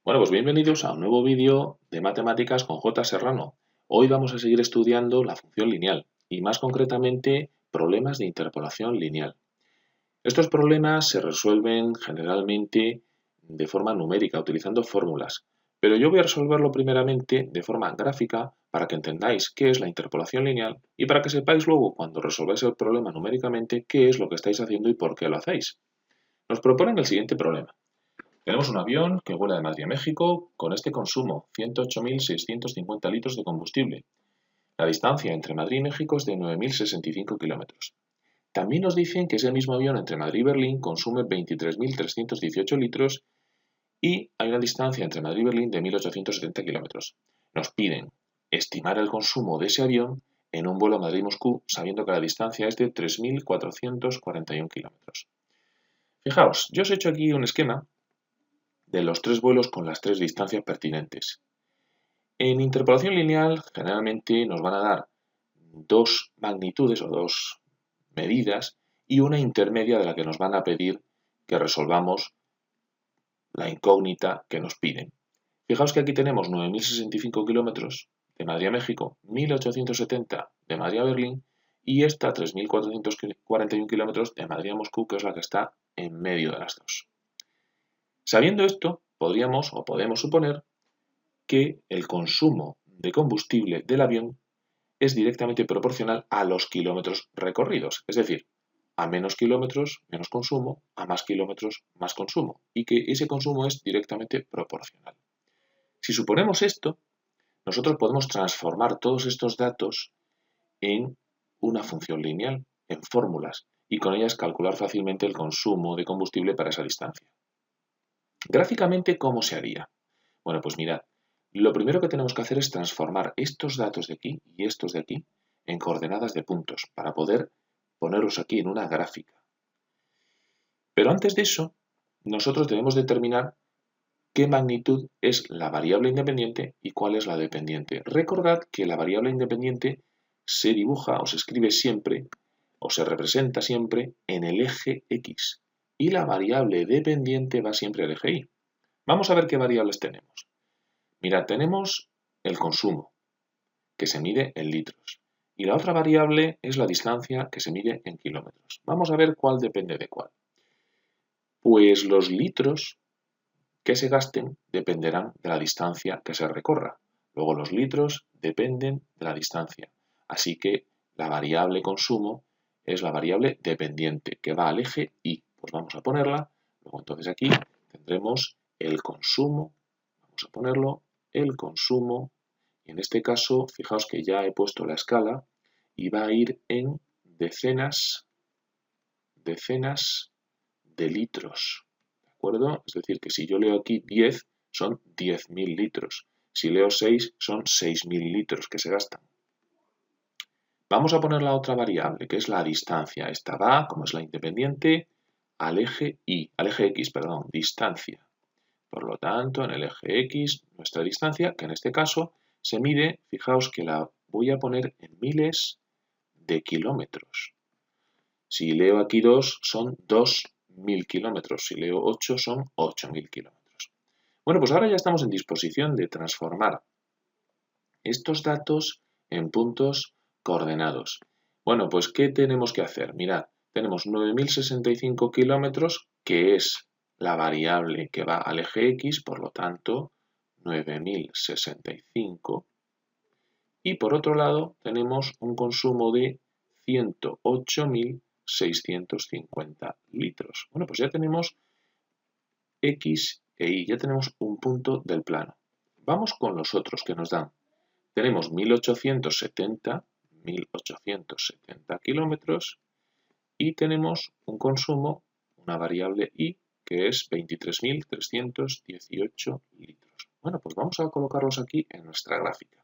Bueno, pues bienvenidos a un nuevo vídeo de matemáticas con J. Serrano. Hoy vamos a seguir estudiando la función lineal y más concretamente problemas de interpolación lineal. Estos problemas se resuelven generalmente de forma numérica, utilizando fórmulas, pero yo voy a resolverlo primeramente de forma gráfica para que entendáis qué es la interpolación lineal y para que sepáis luego cuando resolváis el problema numéricamente qué es lo que estáis haciendo y por qué lo hacéis. Nos proponen el siguiente problema. Tenemos un avión que vuela de Madrid a México con este consumo, 108.650 litros de combustible. La distancia entre Madrid y México es de 9.065 kilómetros. También nos dicen que ese mismo avión entre Madrid y Berlín consume 23.318 litros y hay una distancia entre Madrid y Berlín de 1.870 kilómetros. Nos piden estimar el consumo de ese avión en un vuelo Madrid-Moscú, sabiendo que la distancia es de 3.441 kilómetros. Fijaos, yo os he hecho aquí un esquema de los tres vuelos con las tres distancias pertinentes. En interpolación lineal generalmente nos van a dar dos magnitudes o dos medidas y una intermedia de la que nos van a pedir que resolvamos la incógnita que nos piden. Fijaos que aquí tenemos 9.065 kilómetros de Madrid a México, 1.870 de Madrid a Berlín y esta 3.441 kilómetros de Madrid a Moscú, que es la que está en medio de las dos. Sabiendo esto, podemos suponer que el consumo de combustible del avión es directamente proporcional a los kilómetros recorridos, es decir, a menos kilómetros, menos consumo, a más kilómetros, más consumo, y que ese consumo es directamente proporcional. Si suponemos esto, nosotros podemos transformar todos estos datos en una función lineal, en fórmulas, y con ellas calcular fácilmente el consumo de combustible para esa distancia. Gráficamente, ¿cómo se haría? Bueno, pues mirad, lo primero que tenemos que hacer es transformar estos datos de aquí y estos de aquí en coordenadas de puntos para poder ponerlos aquí en una gráfica. Pero antes de eso, nosotros debemos determinar qué magnitud es la variable independiente y cuál es la dependiente. Recordad que la variable independiente se dibuja o se escribe siempre o se representa siempre en el eje X y la variable dependiente va siempre al eje Y. Vamos a ver qué variables tenemos. Mirad, tenemos el consumo, que se mide en litros, y la otra variable es la distancia, que se mide en kilómetros. Vamos a ver cuál depende de cuál. Pues los litros que se gasten dependerán de la distancia que se recorra. Luego los litros dependen de la distancia. Así que la variable consumo es la variable dependiente, que va al eje Y. Pues vamos a ponerla. Luego entonces aquí tendremos el consumo. Vamos a ponerlo. El consumo, y en este caso, fijaos que ya he puesto la escala y va a ir en decenas de litros, ¿de acuerdo? Es decir, que si yo leo aquí 10, son 10.000 litros. Si leo 6, son 6.000 litros que se gastan. Vamos a poner la otra variable, que es la distancia. Esta va, como es la independiente, al eje X, distancia. Por lo tanto, en el eje X, nuestra distancia, que en este caso se mide, fijaos que la voy a poner en miles de kilómetros. Si leo aquí 2, son 2.000 kilómetros. Si leo 8, son 8.000 kilómetros. Bueno, pues ahora ya estamos en disposición de transformar estos datos en puntos coordenados. Bueno, pues ¿qué tenemos que hacer? Mirad, tenemos 9.065 kilómetros, que es la variable que va al eje X, por lo tanto, 9.065. Y por otro lado, tenemos un consumo de 108.650 litros. Bueno, pues ya tenemos X e Y, ya tenemos un punto del plano. Vamos con los otros que nos dan. Tenemos 1.870 kilómetros y tenemos un consumo, una variable Y, que es 23.318 litros. Bueno, pues vamos a colocarlos aquí en nuestra gráfica.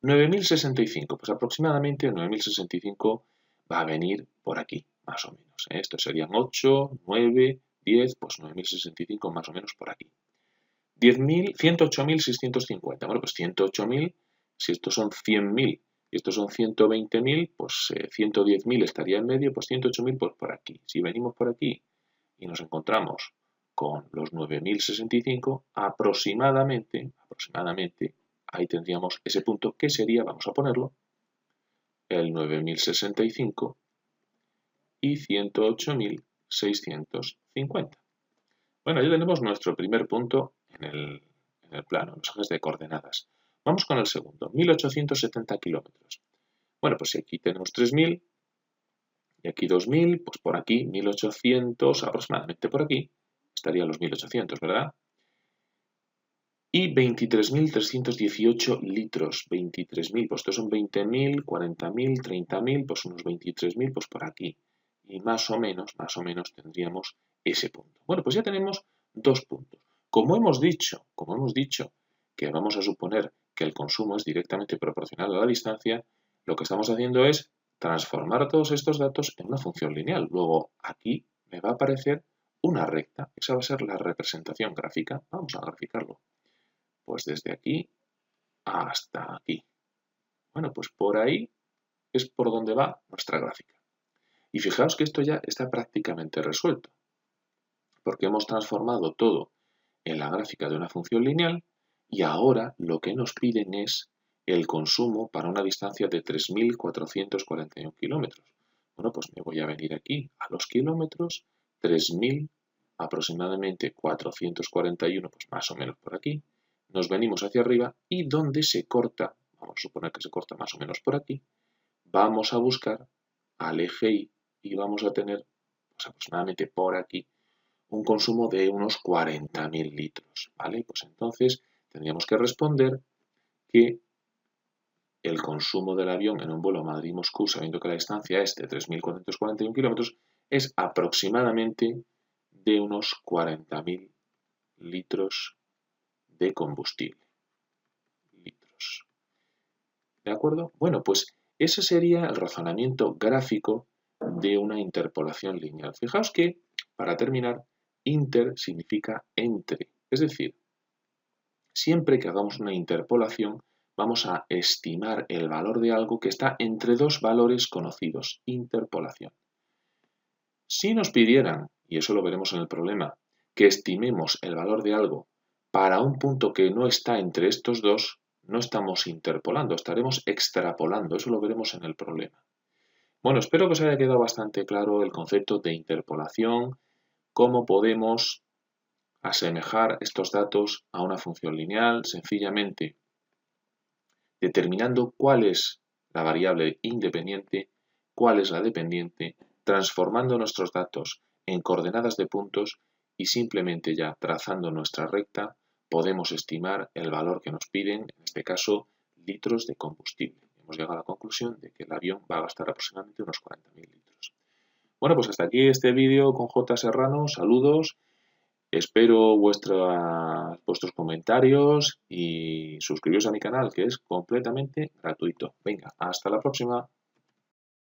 9.065, pues aproximadamente 9.065 va a venir por aquí, más o menos. Estos serían 8, 9, 10, pues 9.065 más o menos por aquí. 108.650, bueno, pues 108.000, si estos son 100.000 y estos son 120.000, pues 110.000 estaría en medio, pues 108.000 pues por aquí. Si venimos por aquí y nos encontramos con los 9065, aproximadamente, ahí tendríamos ese punto que sería, vamos a ponerlo, el 9065 y 108.650. Bueno, ya tenemos nuestro primer punto en el plano, los ejes de coordenadas. Vamos con el segundo, 1870 kilómetros. Bueno, pues si aquí tenemos 3000 y aquí 2000, pues por aquí 1800, aproximadamente por aquí, estarían los 1800, ¿verdad? Y 23.318 litros, 23.000, pues estos son 20.000, 40.000, 30.000, pues unos 23.000, pues por aquí. Y más o menos tendríamos ese punto. Bueno, pues ya tenemos dos puntos. Como hemos dicho que vamos a suponer que el consumo es directamente proporcional a la distancia, lo que estamos haciendo es transformar todos estos datos en una función lineal. Luego aquí me va a aparecer una recta. Esa va a ser la representación gráfica. Vamos a graficarlo. Pues desde aquí hasta aquí. Bueno, pues por ahí es por donde va nuestra gráfica. Y fijaos que esto ya está prácticamente resuelto, porque hemos transformado todo en la gráfica de una función lineal y ahora lo que nos piden es el consumo para una distancia de 3.441 kilómetros. Bueno, pues me voy a venir aquí a los kilómetros, 3.000 aproximadamente 441, pues más o menos por aquí. Nos venimos hacia arriba y donde se corta, vamos a suponer que se corta más o menos por aquí, vamos a buscar al eje Y y vamos a tener pues, aproximadamente por aquí un consumo de unos 40.000 litros, ¿vale? Pues entonces tendríamos que responder que el consumo del avión en un vuelo Madrid-Moscú, sabiendo que la distancia es de 3.441 kilómetros, es aproximadamente de unos 40.000 litros de combustible. ¿De acuerdo? Bueno, pues ese sería el razonamiento gráfico de una interpolación lineal. Fijaos que, para terminar, inter significa entre. Es decir, siempre que hagamos una interpolación, vamos a estimar el valor de algo que está entre dos valores conocidos. Interpolación. Si nos pidieran, y eso lo veremos en el problema, que estimemos el valor de algo para un punto que no está entre estos dos, no estamos interpolando, estaremos extrapolando. Eso lo veremos en el problema. Bueno, espero que os haya quedado bastante claro el concepto de interpolación, cómo podemos asemejar estos datos a una función lineal, sencillamente determinando cuál es la variable independiente, cuál es la dependiente, transformando nuestros datos en coordenadas de puntos y simplemente ya trazando nuestra recta podemos estimar el valor que nos piden, en este caso, litros de combustible. Hemos llegado a la conclusión de que el avión va a gastar aproximadamente unos 40.000 litros. Bueno, pues hasta aquí este vídeo con J. Serrano. Saludos. Espero vuestros comentarios y suscribiros a mi canal, que es completamente gratuito. Venga, hasta la próxima.